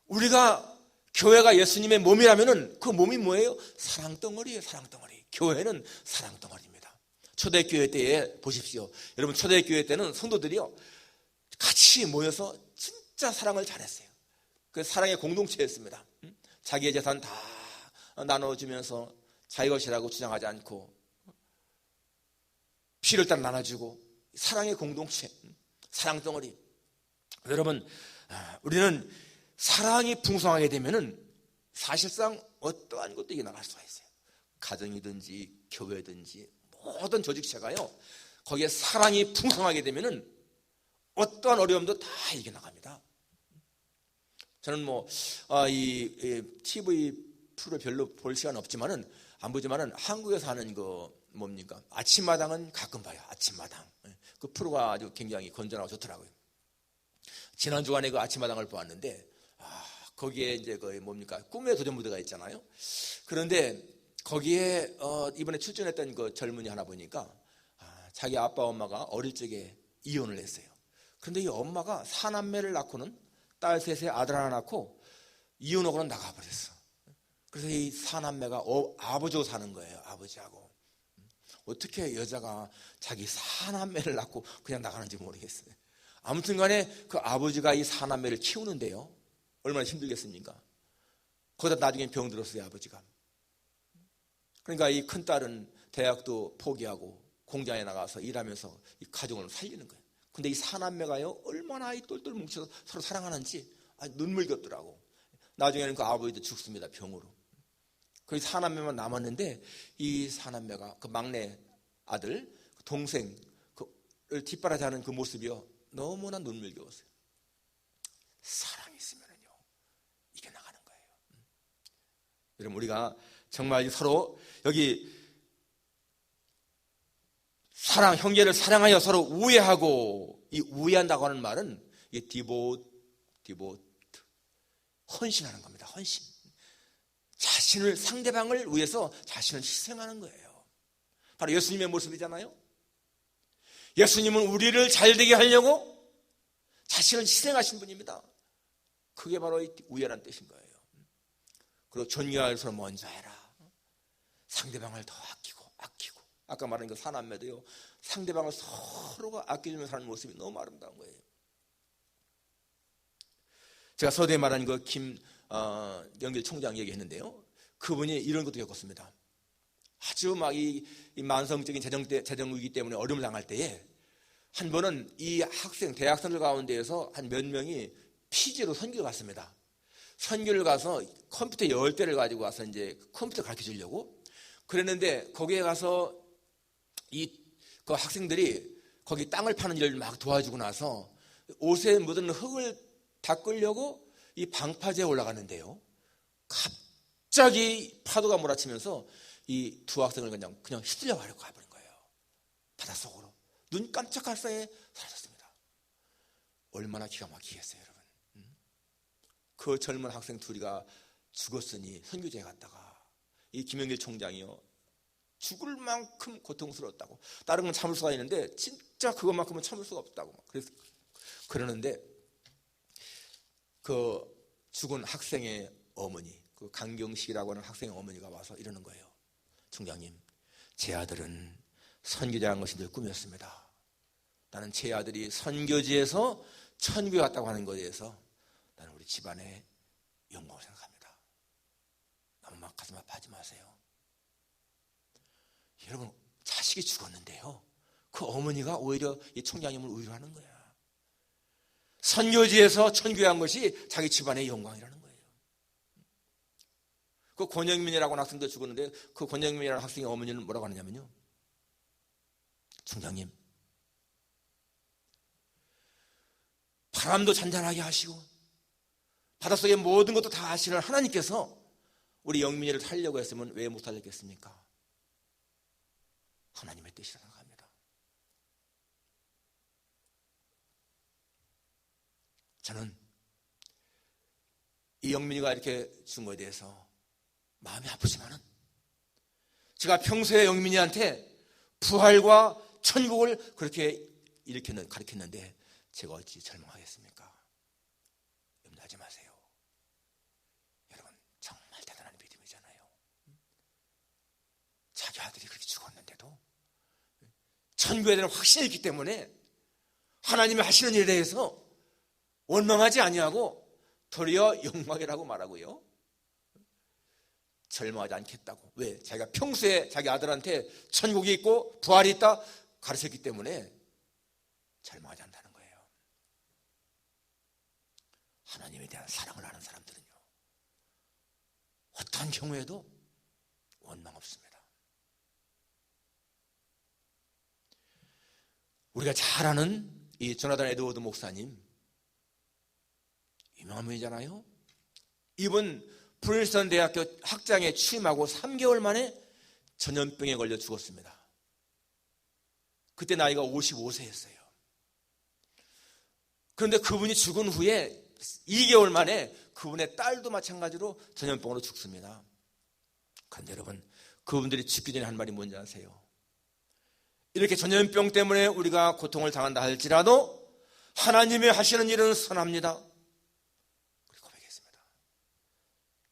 우리가 교회가 예수님의 몸이라면은 그 몸이 뭐예요? 사랑덩어리예요. 사랑덩어리. 교회는 사랑덩어리입니다. 초대교회 때에 보십시오. 여러분 초대교회 때는 성도들이요 같이 모여서 진짜 사랑을 잘했어요. 그 사랑의 공동체였습니다. 자기의 재산 다 나눠주면서 자기 것이라고 주장하지 않고 피를 따라 나눠주고 사랑의 공동체, 사랑덩어리. 여러분 우리는 사랑이 풍성하게 되면은 사실상 어떠한 것도 이겨나갈 수가 있어요. 가정이든지 교회든지 모든 조직체가요 거기에 사랑이 풍성하게 되면은 어떠한 어려움도 다 이겨나갑니다. 저는 이 TV 프로 별로 볼 시간 없지만은 안 보지만은 한국에서 하는 그 뭡니까 아침마당은 가끔 봐요. 아침마당 그 프로가 아주 굉장히 건전하고 좋더라고요. 지난 주간에 그 아침마당을 보았는데 거기에 이제 그 뭡니까 꿈의 도전 무대가 있잖아요. 그런데 거기에 이번에 출전했던 그 젊은이 하나 보니까 자기 아빠 엄마가 어릴 적에 이혼을 했어요. 그런데 이 엄마가 사남매를 낳고는 딸 셋에 아들 하나 낳고 이혼하고는 나가버렸어. 그래서 이 사남매가 아버지하고 사는 거예요. 아버지하고. 어떻게 여자가 자기 사남매를 낳고 그냥 나가는지 모르겠어요. 아무튼 간에 그 아버지가 이 사남매를 키우는데요 얼마나 힘들겠습니까? 거기다 나중에 병들었어요. 아버지가. 그러니까 이 큰딸은 대학도 포기하고 공장에 나가서 일하면서 이 가정을 살리는 거예요. 근데 이 사남매가요 얼마나 이 똘똘 뭉쳐서 서로 사랑하는지 눈물겹더라고. 나중에는 그 아버지도 죽습니다. 병으로. 그 사남매만 남았는데 이 사남매가 그 막내 아들 동생을 뒷바라지하는 그 모습이요 너무나 눈물겨웠어요. 사랑이 있으면은요 이게 나가는 거예요. 여러분 우리가 정말 서로 여기 사랑, 형제를 사랑하여 서로 우애하고, 이 우애한다고 하는 말은 이 디보트, 헌신하는 겁니다. 헌신. 자신을, 상대방을 위해서 자신을 희생하는 거예요. 바로 예수님의 모습이잖아요. 예수님은 우리를 잘되게 하려고 자신을 희생하신 분입니다. 그게 바로 이 우애란 뜻인 거예요. 그리고 존경할 서로 먼저 해라. 상대방을 더 아끼고. 아까 말한 그 사남매도요 상대방을 서로가 아껴주며 사는 모습이 너무 아름다운 거예요. 제가 서두에 말한 그 김영길 총장 얘기했는데요 그분이 이런 것도 겪었습니다. 아주 막 이 만성적인 재정 위기 때문에 어려움을 당할 때에 한 번은 이 대학생들 가운데에서 한 몇 명이 피지로 선교를 갔습니다. 선교를 가서 컴퓨터 10대를 가지고 와서 이제 컴퓨터 가르쳐 주려고 그랬는데 거기에 가서 그 학생들이 거기 땅을 파는 일을 막 도와주고 나서 옷에 묻은 흙을 닦으려고 이 방파제에 올라갔는데요. 갑자기 파도가 몰아치면서 이 두 학생을 그냥 휘둘려 가려고 가버린 거예요. 바닷속으로. 눈 깜짝할 사이에 사라졌습니다. 얼마나 기가 막히겠어요, 여러분. 그 젊은 학생 둘이가 죽었으니 선교제에 갔다가 이 김영길 총장이요. 죽을 만큼 고통스러웠다고. 다른 건 참을 수가 있는데 진짜 그것만큼은 참을 수가 없다고. 그래서 그러는데 그 죽은 학생의 어머니, 그 강경식이라고 하는 학생의 어머니가 와서 이러는 거예요. 총장님, 제 아들은 선교자한 것이 늘 꿈이었습니다. 나는 제 아들이 선교지에서 천국에 갔다고 하는 것에 대해서 나는 우리 집안의 영광을 생각합니다. 너무 막 가슴 아파하지 마세요. 여러분 자식이 죽었는데요 그 어머니가 오히려 이 총장님을 위로하는 거야. 선교지에서 천교에 한 것이 자기 집안의 영광이라는 거예요. 그 권영민이라고 하는 학생도 죽었는데 그 권영민이라는 학생의 어머니는 뭐라고 하느냐면요 총장님 바람도 잔잔하게 하시고 바닷속의 모든 것도 다 아시는 하나님께서 우리 영민이를 살려고 했으면 왜 못 살렸겠습니까? 하나님의 뜻이라 생각합니다. 저는 이 영민이가 이렇게 죽은 것에 대해서 마음이 아프지만은 제가 평소에 영민이한테 부활과 천국을 그렇게 가르쳤는데 제가 어찌 절망하겠습니까? 염려하지 마세요. 여러분, 정말 대단한 믿음이잖아요. 자기 아들이 그렇게 죽었는데도 천국에 대한 확신이 있기 때문에 하나님이 하시는 일에 대해서 원망하지 아니하고 도리어 영광이라고 말하고요, 절망하지 않겠다고. 왜? 자기가 평소에 자기 아들한테 천국이 있고 부활이 있다 가르쳤기 때문에 절망하지 않는다는 거예요. 하나님에 대한 사랑을 아는 사람들은요, 어떠한 경우에도 원망 없습니다. 우리가 잘 아는 이 조나단 에드워드 목사님, 유명한 분이잖아요. 이분 프린스턴 대학교 학장에 취임하고 3개월 만에 전염병에 걸려 죽었습니다. 그때 나이가 55세였어요. 그런데 그분이 죽은 후에 2개월 만에 그분의 딸도 마찬가지로 전염병으로 죽습니다. 그런데 여러분, 그분들이 죽기 전에 한 말이 뭔지 아세요? 이렇게 전염병 때문에 우리가 고통을 당한다 할지라도 하나님이 하시는 일은 선합니다. 그렇게 고백했습니다.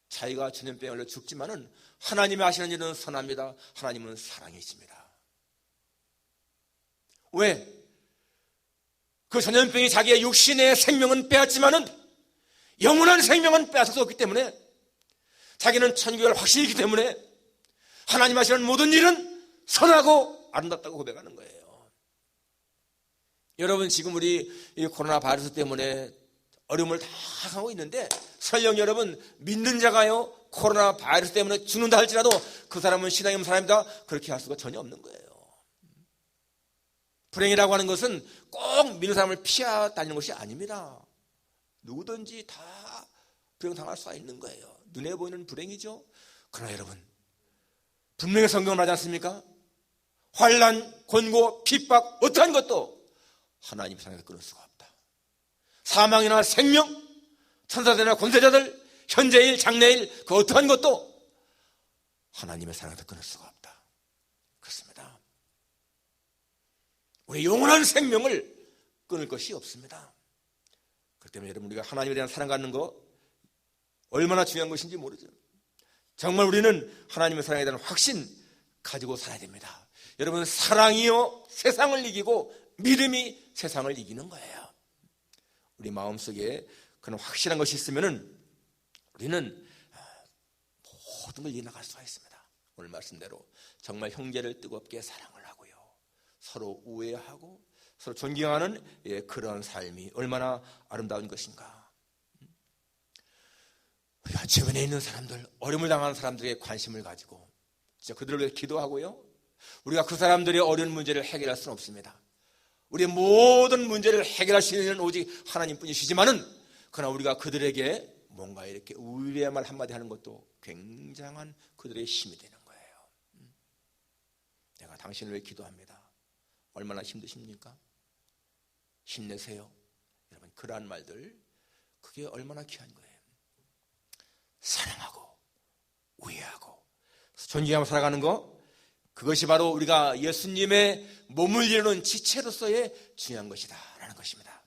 자기가 전염병에 걸려 죽지만은 하나님이 하시는 일은 선합니다. 하나님은 사랑이십니다. 왜? 그 전염병이 자기의 육신의 생명은 빼앗지만은 영원한 생명은 빼앗을 수 없기 때문에 자기는 천국을 확신이 있기 때문에 하나님 하시는 모든 일은 선하고 아름답다고 고백하는 거예요. 여러분, 지금 우리 이 코로나 바이러스 때문에 어려움을 다 하고 있는데 설령 여러분 믿는 자가요 코로나 바이러스 때문에 죽는다 할지라도 그 사람은 신앙이 없는 사람이다 그렇게 할 수가 전혀 없는 거예요. 불행이라고 하는 것은 꼭 믿는 사람을 피하 다니는 것이 아닙니다. 누구든지 다 불행 당할 수 있는 거예요. 눈에 보이는 불행이죠. 그러나 여러분, 분명히 성경을 하지 않습니까? 환난, 권고, 핍박 어떠한 것도 하나님 사랑에서 끊을 수가 없다. 사망이나 생명, 천사들이나 권세자들, 현재일, 장래일 그 어떠한 것도 하나님의 사랑에서 끊을 수가 없다. 그렇습니다. 우리 영원한 생명을 끊을 것이 없습니다. 그렇기 때문에 여러분, 우리가 하나님에 대한 사랑 갖는 거 얼마나 중요한 것인지 모르죠. 정말 우리는 하나님의 사랑에 대한 확신 가지고 살아야 됩니다. 여러분, 사랑이요 세상을 이기고 믿음이 세상을 이기는 거예요. 우리 마음속에 그런 확실한 것이 있으면은 우리는 모든 걸 이겨나갈 수가 있습니다. 오늘 말씀대로 정말 형제를 뜨겁게 사랑을 하고요, 서로 우애하고 서로 존경하는 그런 삶이 얼마나 아름다운 것인가. 우리가 주변에 있는 사람들, 어려움을 당하는 사람들에게 관심을 가지고 진짜 그들을 위해 기도하고요, 우리가 그 사람들의 어려운 문제를 해결할 수는 없습니다. 우리의 모든 문제를 해결할 수 있는 오직 하나님뿐이시지만은 그러나 우리가 그들에게 뭔가 이렇게 위로의 말 한마디 하는 것도 굉장한 그들의 힘이 되는 거예요. 내가 당신을 위해 기도합니다. 얼마나 힘드십니까? 힘내세요. 여러분, 그러한 말들, 그게 얼마나 귀한 거예요. 사랑하고 우애하고 존경하며 살아가는 거, 그것이 바로 우리가 예수님의 몸을 이루는 지체로서의 중요한 것이다 라는 것입니다.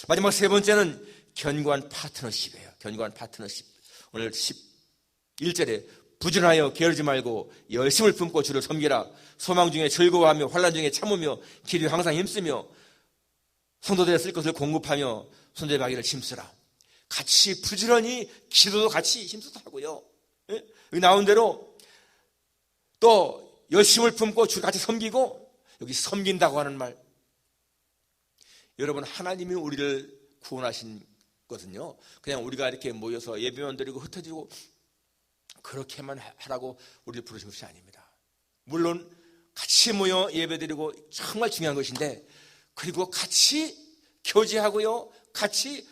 마지막 세 번째는 견고한 파트너십이에요. 견고한 파트너십. 오늘 11절에 부지런하여 게으르지 말고 열심을 품고 주를 섬기라. 소망 중에 즐거워하며 환난 중에 참으며 기도에 항상 힘쓰며 성도들의 쓸 것을 공급하며 손자의 바기를 힘쓰라. 같이 부지런히 기도도 같이 힘써서 하고요, 여기 나온 대로 또 열심을 품고 주를 같이 섬기고, 여기 섬긴다고 하는 말, 여러분, 하나님이 우리를 구원하신 것은요 그냥 우리가 이렇게 모여서 예배만 드리고 흩어지고 그렇게만 하라고 우리를 부르신 것이 아닙니다. 물론 같이 모여 예배 드리고 정말 중요한 것인데, 그리고 같이 교제하고요, 같이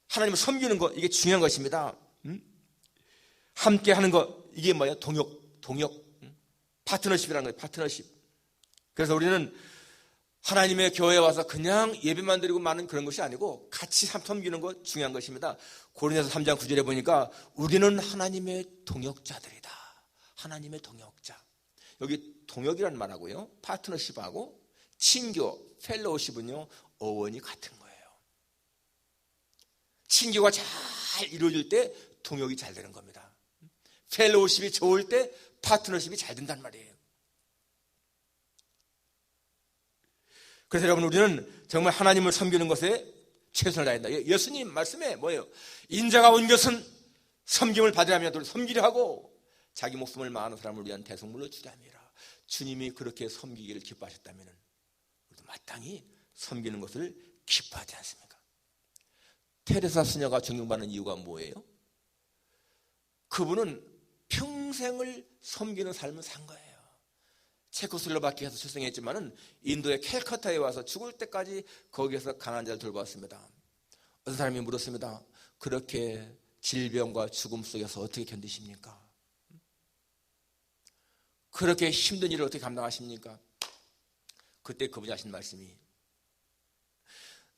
하나님을 섬기는 것, 이게 중요한 것입니다. 함께 하는 것, 이게 뭐예요? 동역, 파트너십이라는 거예요. 파트너십. 그래서 우리는 하나님의 교회에 와서 그냥 예배만 드리고 마는 그런 것이 아니고 같이 섬기는 것 중요한 것입니다. 고린도서 3장 9절에 보니까 우리는 하나님의 동역자들이다. 하나님의 동역자. 여기 동역이라는 말하고요, 파트너십하고 친교, 펠로우십은요, 어원이 같은 거예요. 친교가 잘 이루어질 때 동역이 잘 되는 겁니다. 펠로우십이 좋을 때 파트너십이 잘 된단 말이에요. 그래서 여러분, 우리는 정말 하나님을 섬기는 것에 최선을 다한다. 예수님 말씀에 뭐예요? 인자가 온 것은 섬김을 받으라며 섬기려 하고 자기 목숨을 많은 사람을 위한 대속물로 주려함이라. 주님이 그렇게 섬기기를 기뻐하셨다면 우리도 마땅히 섬기는 것을 기뻐하지 않습니까? 테레사 수녀가 존경받는 이유가 뭐예요? 그분은 평생을 섬기는 삶을 산 거예요. 체코슬로바키아에서 출생했지만은 인도의 캘커타에 와서 죽을 때까지 거기에서 가난한 자를 돌보았습니다. 어떤 사람이 물었습니다. 그렇게 질병과 죽음 속에서 어떻게 견디십니까? 그렇게 힘든 일을 어떻게 감당하십니까? 그때 그분이 하신 말씀이,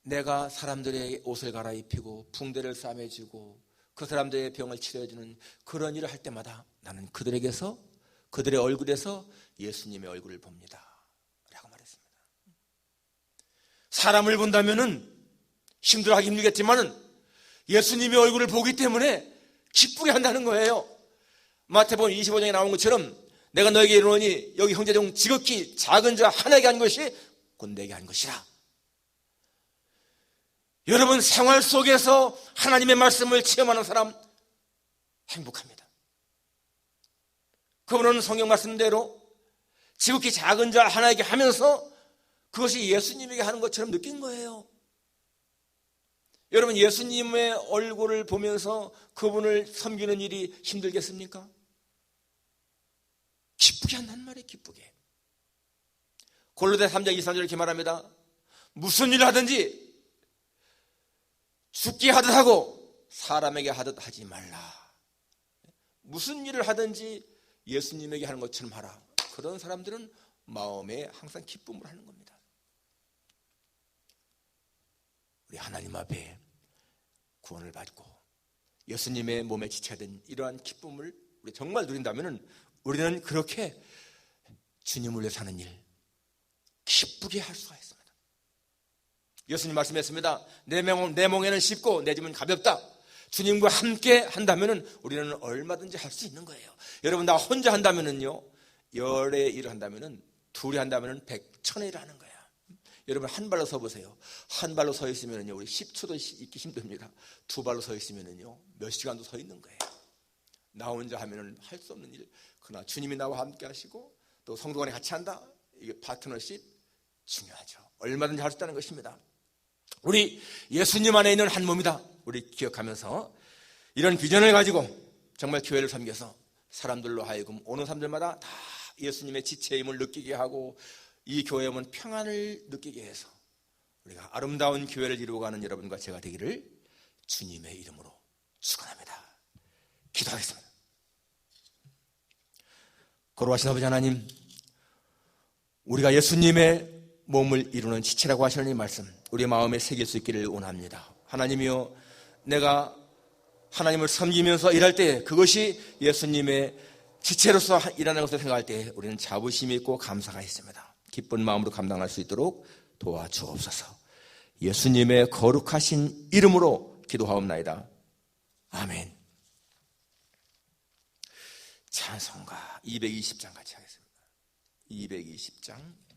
내가 사람들의 옷을 갈아입히고 붕대를 싸매주고 그 사람들의 병을 치료해주는 그런 일을 할 때마다 나는 그들의 얼굴에서 예수님의 얼굴을 봅니다 라고 말했습니다. 사람을 본다면은 힘들어하기 힘들겠지만은 예수님의 얼굴을 보기 때문에 기쁘게 한다는 거예요. 마태복음 25장에 나온 것처럼 내가 너에게 이르노니 여기 형제 중 지극히 작은 자 하나에게 한 것이 곧 내게 한 것이라. 여러분, 생활 속에서 하나님의 말씀을 체험하는 사람 행복합니다. 그분은 성경 말씀대로 지극히 작은 자 하나에게 하면서 그것이 예수님에게 하는 것처럼 느낀 거예요. 여러분, 예수님의 얼굴을 보면서 그분을 섬기는 일이 힘들겠습니까? 기쁘게 한단 말이에요. 기쁘게. 골로새 3장 23절 이렇게 말합니다. 무슨 일을 하든지 죽게 하듯 하고 사람에게 하듯 하지 말라. 무슨 일을 하든지 예수님에게 하는 것처럼 하라. 그런 사람들은 마음에 항상 기쁨을 하는 겁니다. 우리 하나님 앞에 구원을 받고 예수님의 몸에 지체된 이러한 기쁨을 우리 정말 누린다면 우리는 그렇게 주님을 위해 사는 일 기쁘게 할 수가 있습니다. 예수님 말씀했습니다. 내 멍에는 쉽고 내 짐은 가볍다. 주님과 함께 한다면 우리는 얼마든지 할 수 있는 거예요. 여러분, 나 혼자 한다면은요, 열의 일을 한다면은, 둘이 한다면은 100천의 일을 하는 거야. 여러분, 한 발로 서 보세요. 한 발로 서 있으면은요, 우리 10초도 있기 힘듭니다. 두 발로 서 있으면은요, 몇 시간도 서 있는 거예요. 나 혼자 하면은 할 수 없는 일. 그러나 주님이 나와 함께 하시고 또 성도 간에 같이 한다. 이게 파트너십 중요하죠. 얼마든지 할 수 있다는 것입니다. 우리 예수님 안에 있는 한 몸이다. 우리 기억하면서 이런 비전을 가지고 정말 교회를 섬겨서 사람들로 하여금 오는 사람들마다 다 예수님의 지체의 힘을 느끼게 하고 이 교회에 오면 평안을 느끼게 해서 우리가 아름다운 교회를 이루어가는 여러분과 제가 되기를 주님의 이름으로 축원합니다. 기도하겠습니다. 거룩하신 아버지 하나님, 우리가 예수님의 몸을 이루는 지체라고 하시는 이 말씀 우리 마음에 새길 수 있기를 원합니다. 하나님이여, 내가 하나님을 섬기면서 일할 때 그것이 예수님의 지체로서 일하는 것을 생각할 때 우리는 자부심이 있고 감사가 있습니다. 기쁜 마음으로 감당할 수 있도록 도와주옵소서. 예수님의 거룩하신 이름으로 기도하옵나이다. 아멘. 찬송가 220장 같이 하겠습니다. 220장.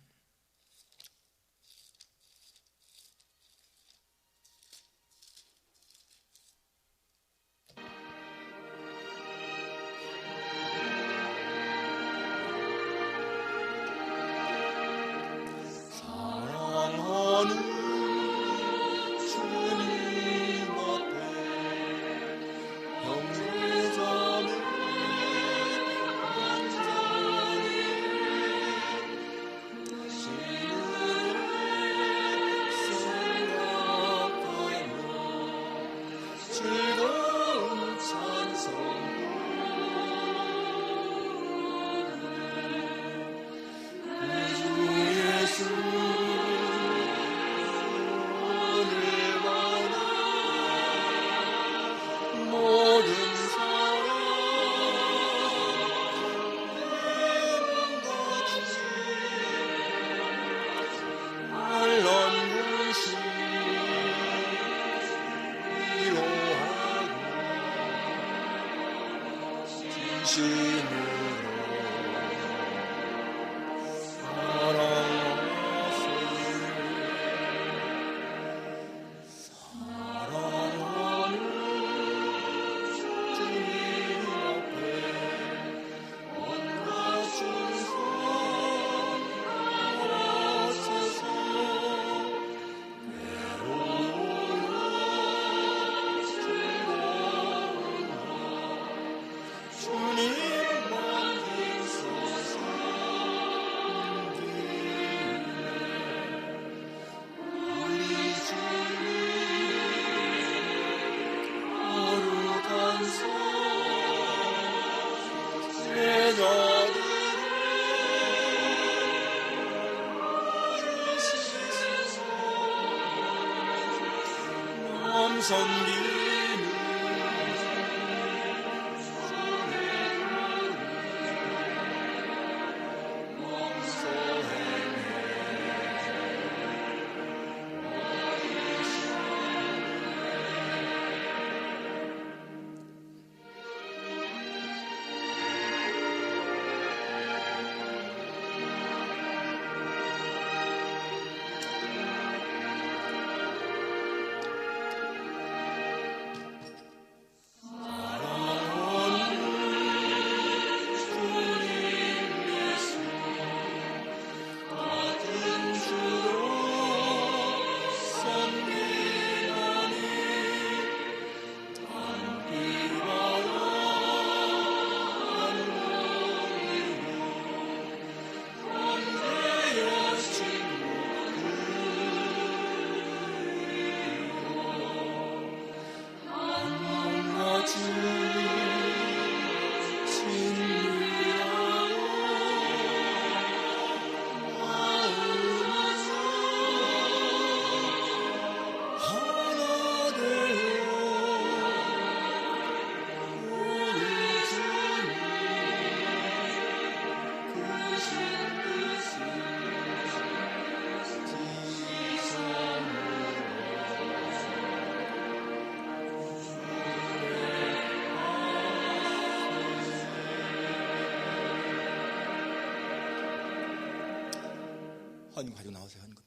헌금 가지고 나오세요. 헌금.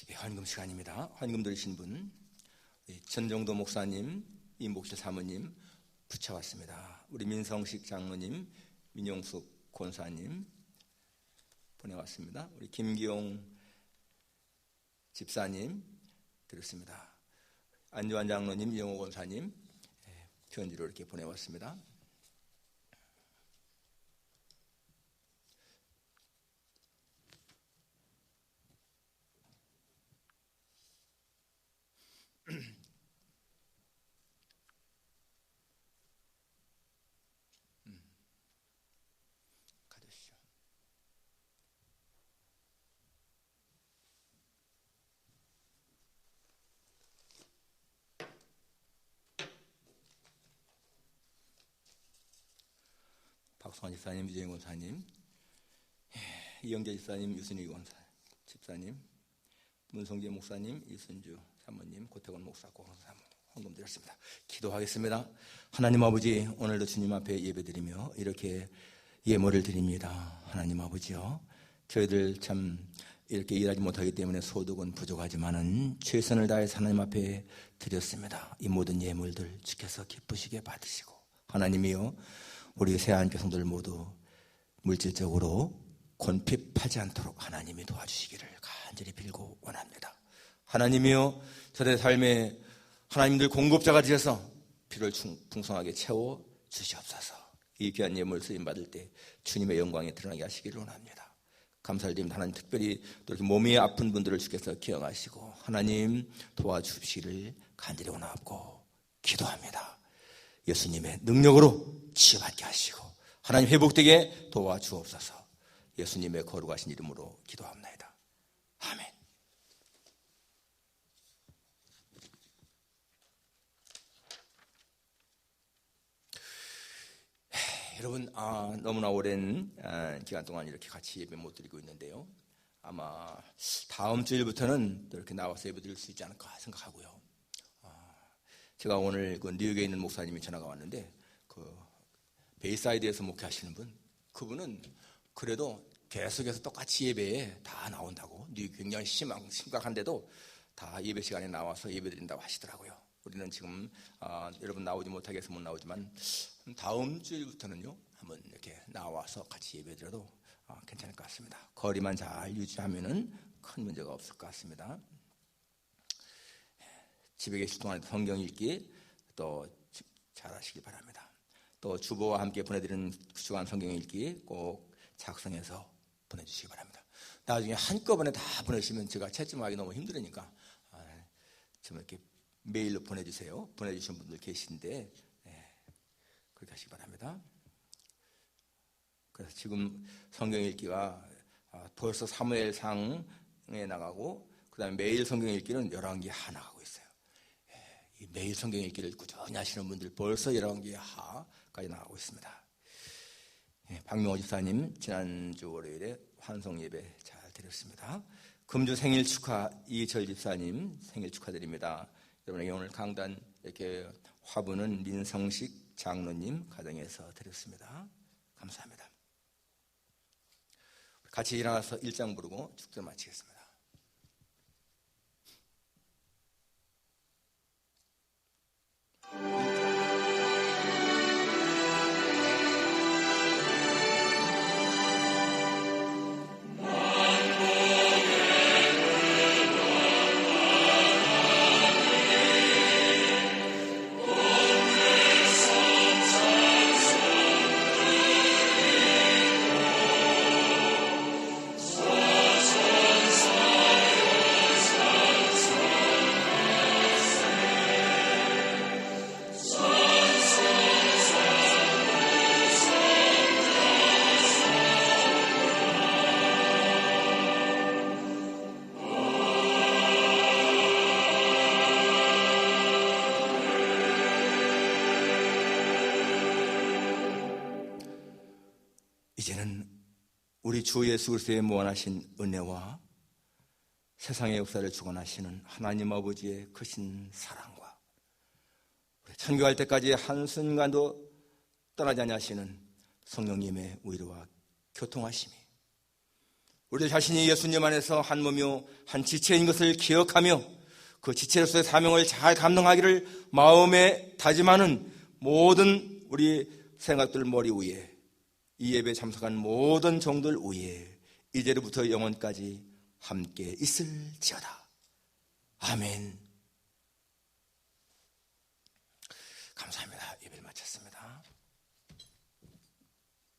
예, 헌금 시간입니다. 헌금 드리신 분 전정도 목사님, 임복실 사모님 붙여왔습니다. 우리 민성식 장로님, 민용숙 권사님 보내왔습니다. 우리 김기용 집사님 드렸습니다. 안주환 장로님, 이영호 권사님 편지로 이렇게 보내왔습니다. 가주시죠. 박성환 집사님, 유재인 권사님, 이영재 집사님, 유순희 권사 집사님, 문성재 목사님, 이순주 사모님, 고태건 목사, 고흥 사모 헌금 드렸습니다. 기도하겠습니다. 하나님 아버지, 오늘도 주님 앞에 예배드리며 이렇게 예물을 드립니다. 하나님 아버지요, 저희들 참 이렇게 일하지 못하기 때문에 소득은 부족하지만은 최선을 다해서 하나님 앞에 드렸습니다. 이 모든 예물들 주께서 기쁘시게 받으시고, 하나님이요, 우리 새하얀 교성들 모두 물질적으로 곤핍하지 않도록 하나님이 도와주시기를 간절히 빌고 원합니다. 하나님이요, 저들의 삶에 하나님들 공급자가 되셔서 필요를 풍성하게 채워 주시옵소서. 이 귀한 예물 쓰임 받을 때 주님의 영광에 드러나게 하시기를 원합니다. 감사를 드립니다. 하나님, 특별히 또 이렇게 몸이 아픈 분들을 주께서 기억하시고 하나님 도와주시기를 간절히 원하고 기도합니다. 예수님의 능력으로 치유받게 하시고 하나님 회복되게 도와주옵소서. 예수님의 거룩하신 이름으로 기도합니다. 아멘. 여러분, 너무나 오랜 기간 동안 이렇게 같이 예배 못 드리고 있는데요, 아마 다음 주일부터는 또 이렇게 나와서 예배 드릴 수 있지 않을까 생각하고요. 제가 오늘 그 뉴욕에 있는 목사님이 전화가 왔는데 그 베이사이드에서 목회하시는 분, 그분은 그래도 계속해서 똑같이 예배에 다 나온다고, 굉장히 심각한데도 다 예배 시간에 나와서 예배드린다고 하시더라고요. 우리는 지금 여러분 나오지 못하게 해서 못 나오지만 다음 주일부터는요 한번 이렇게 나와서 같이 예배드려도 괜찮을 것 같습니다. 거리만 잘 유지하면은 큰 문제가 없을 것 같습니다. 집에 계실 동안 성경 읽기 또 잘하시기 바랍니다. 또 주보와 함께 보내드리는 주간 성경 읽기 꼭 작성해서 보내주시기 바랍니다. 나중에 한꺼번에 다 보내시면 제가 채점하기 너무 힘들으니까 좀 이렇게 메일로 보내주세요. 보내주신 분들 계신데 그렇게 하시기 바랍니다. 그래서 지금 성경 읽기가 벌써 사무엘상에 나가고 그 다음에 매일 성경 읽기는 열왕기하 나가고 있어요. 이 매일 성경 읽기를 꾸준히 하시는 분들 벌써 열왕기하까지 나가고 있습니다. 박명호 집사님 지난주 월요일에 환송 예배 잘 드렸습니다. 금주 생일 축하 이철 집사님 생일 축하드립니다. 여러분에게 오늘 강단 이렇게 화분은 민성식 장로님 가정에서 드렸습니다. 감사합니다. 같이 일어나서 1장 부르고 축제 마치겠습니다. 이제는 우리 주 예수 그리스도의 무한하신 은혜와 세상의 역사를 주관하시는 하나님 아버지의 크신 사랑과 천국 갈 때까지 한순간도 떠나지 아니하시는 성령님의 위로와 교통하심이 우리 자신이 예수님 안에서 한 몸이요 한 지체인 것을 기억하며 그 지체로서의 사명을 잘 감당하기를 마음에 다짐하는 모든 우리 생각들 머리 위에 이 예배에 참석한 모든 종들 위에 이제부터 영원까지 함께 있을지어다. 아멘. 감사합니다. 예배를 마쳤습니다.